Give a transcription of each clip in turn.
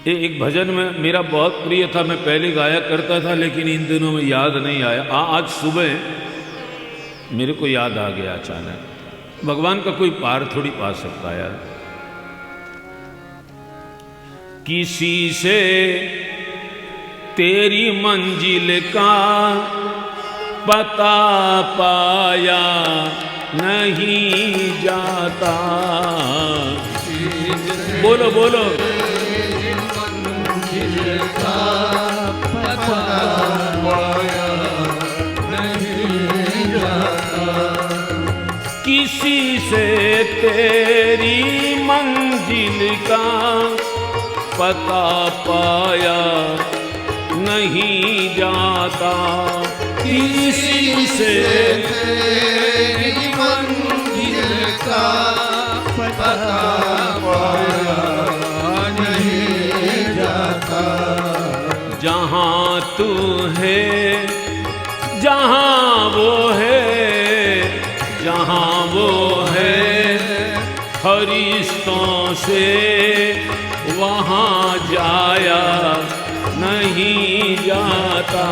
एक भजन में मेरा बहुत प्रिय था, मैं पहले गाया करता था, लेकिन इन दिनों में याद नहीं आया। आज सुबह मेरे को याद आ गया अचानक। भगवान का कोई पार थोड़ी पा सकता यार। किसी से तेरी मंजिल का पता पाया नहीं जाता। बोलो बोलो। किसी से तेरी मंजिल का पता पाया नहीं जाता। किसी से तेरी मंजिल का पता पाया नहीं जाता। जहाँ तू है जहाँ वो है, जहाँ वो है फरिश्तों से वहाँ जाया नहीं जाता।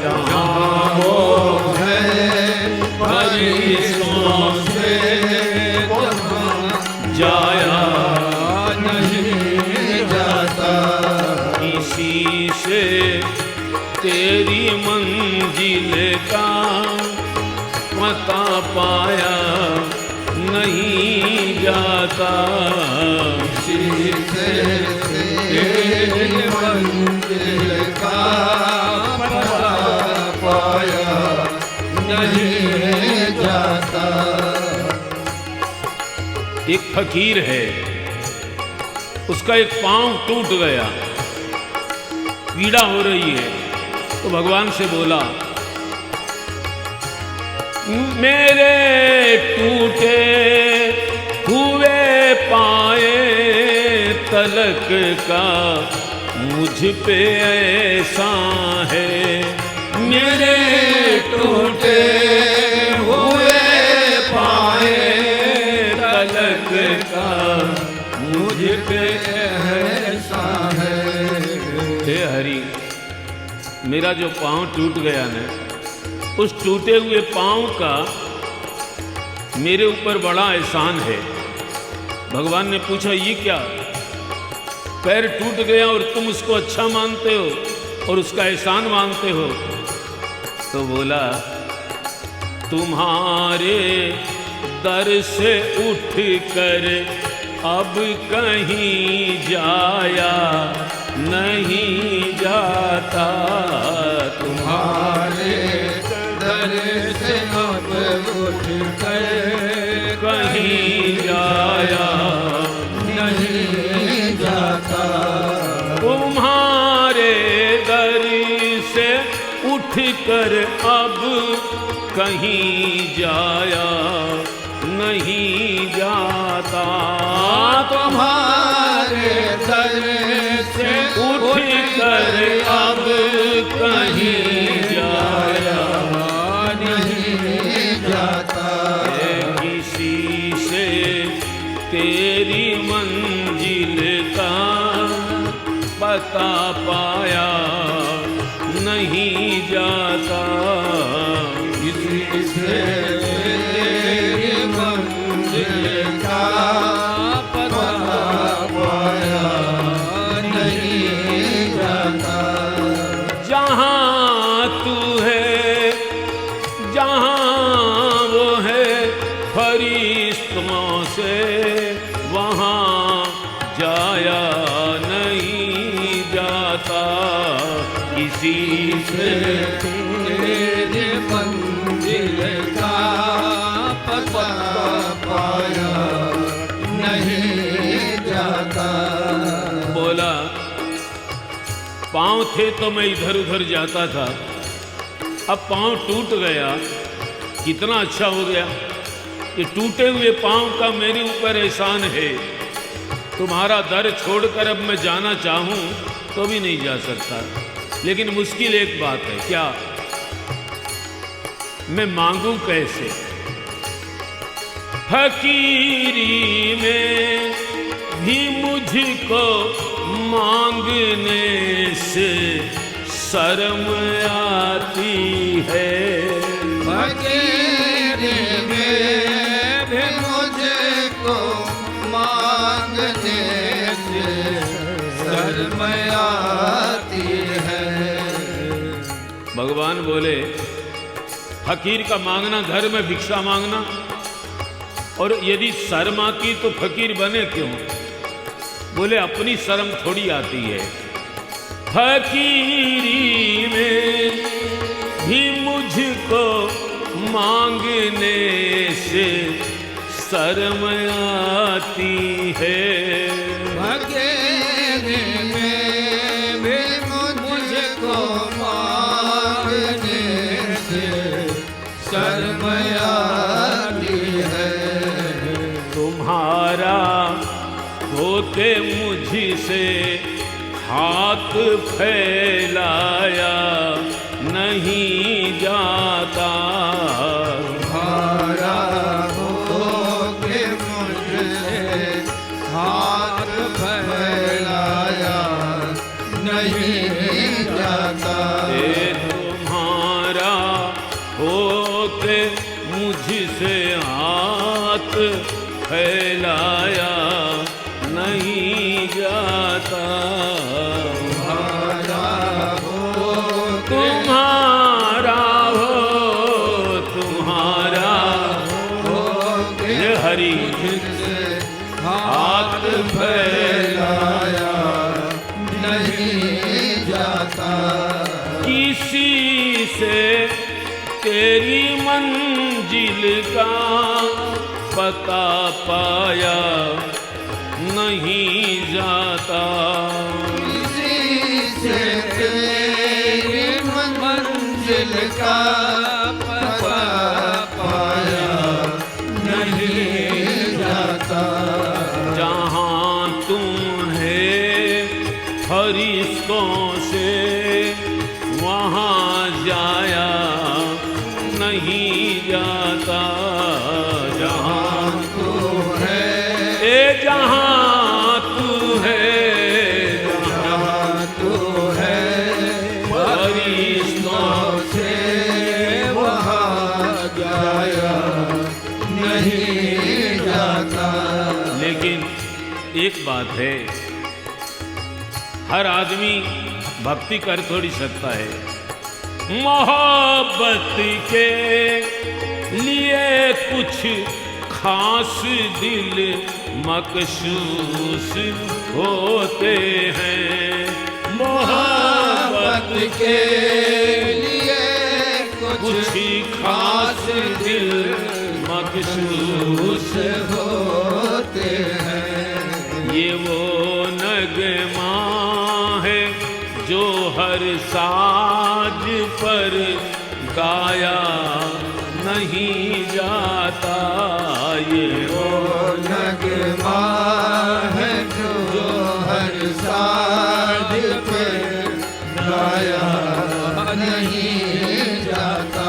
जहाँ वो है फरिश्तों से वहाँ जाया नहीं जाता। किसी से तेरी मंजिल का पता पाया नहीं जाता। किसी से तेरी मंजिल का पता पाया नहीं जाता। एक फकीर है, उसका एक पांव टूट गया, पीड़ा हो रही है, तो भगवान से बोला, मेरे टूटे हुए पाए तलक का मुझ पे ऐसा है। मेरे टूटे हुए पाए तलक का मुझ पे ऐसा है। हे हरि, मेरा जो पाँव टूट गया ना, उस टूटे हुए पाँव का मेरे ऊपर बड़ा एहसान है। भगवान ने पूछा, ये क्या, पैर टूट गया और तुम उसको अच्छा मानते हो और उसका एहसान मानते हो? तो बोला, तुम्हारे दर से उठ कर अब कहीं जाया नहीं जाता। तुम्हारे दर से अब उठ कर कहीं जाया नहीं जाता। तुम्हारे दर से उठ कर अब कहीं जाया नहीं जाता। तुम्हारे दर से उठ कर अब कहीं जाया नहीं जाता। किसी से तेरी मंजिल का पता पाया नहीं जाता। किसी से तेरी मंजिल का पता पाया नहीं जाता। जहाँ तू है जहाँ वो है फरिश्तों से वहाँ जाया नहीं जाता। किसी से तेरे मंजिल का पता पाया नहीं जाता। बोला, पाँव थे तो मैं इधर उधर जाता था, अब पाँव टूट गया, कितना अच्छा हो गया। ये टूटे हुए पाँव का मेरे ऊपर एहसान है। तुम्हारा दर छोड़कर अब मैं जाना चाहूँ तो भी नहीं जा सकता। लेकिन मुश्किल एक बात है, क्या? मैं मांगू कैसे? फकीरी में भी मुझको मांगने से शर्म आती है। फकीरी में भी मुझको मांगने से शर्म आती है। भगवान बोले फकीर का मांगना, घर में भिक्षा मांगना, और यदि शर्म आती तो फकीर बने क्यों? बोले अपनी शर्म थोड़ी आती है। फकीरी में भी मुझको मांगने से शर्म आती है। फकीरी में भी मुझको मांगने से शर्म आती है। तुम्हारा होके मुझसे हाथ फैलाया नहीं जाता। तुम्हारा होके मुझसे हाथ फैलाया नहीं जाता। तुम्हारा होके मुझसे हाथ फैलाया नहीं जाता। तुम्हारा हो ये हरि हाथ फैलाया नहीं जाता। किसी से तेरी मंजिल का पता पाया नहीं जाता। किसी से तेरी मंजिल का पता पाया नहीं जाता। जहाँ तुम्हें फरिश्तों से वहाँ जाया नहीं जाता। जहाँ तू है जहाँ तू है, जहाँ तू है फरिश्तों से वहाँ जाया नहीं जाता। लेकिन एक बात है, हर आदमी भक्ति कर थोड़ी सकता है। मोहब्बत के लिए कुछ खास दिल मकसूस होते हैं। मोहब्बत के लिए कुछ खास दिल मकसूस होते हैं। ये वो नगमा है जो हर साज पर गाया नहीं जाता। ये वो नगमा है जो हर साज पे गाया नहीं जाता।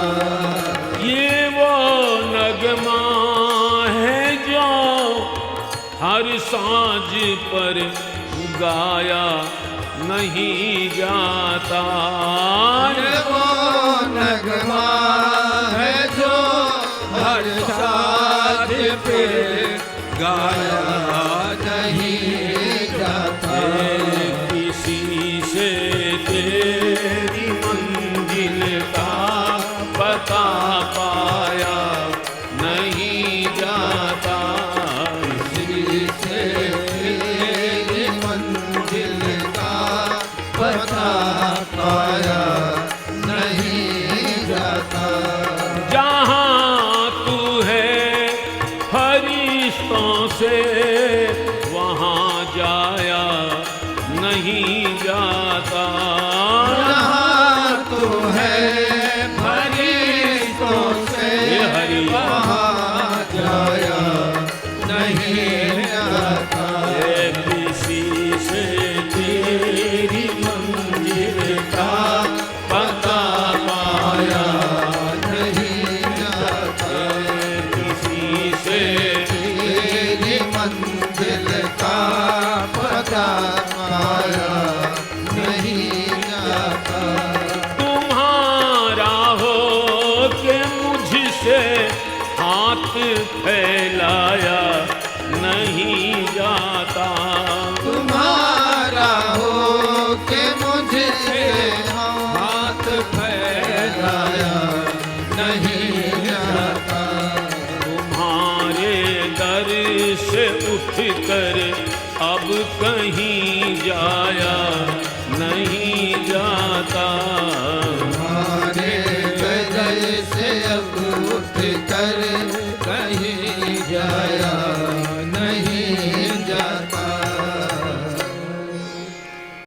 ये वो नगमा है जो हर साज पर गाया नहीं जाता। ये वो नगमा है जो हर साज पे गाया नहीं जाता। किसी से तेरी मंजिल का पता पाया नहीं जाता। किसी से तेरी मंजिल का पता पाया नहीं जाता। जहाँ तू है फरिश्तों से वहाँ जाया नहीं जाता। जहाँ तू है फरिश्तों से हरि वहाँ जाया नहीं जाता। किसी से तेरी मंजिल का पता पाया नहीं जाता। किसी से तेरी मंजिल का पाया नहीं जाता। तुम्हारा हो के मुझसे हाथ फैलाया नहीं जाता। तुम्हारा हो के मुझसे हाथ फैलाया नहीं जाता। तुम्हारे दर से उठकर अब कहीं जाया नहीं जाता। हमारे गले से अब उठ कर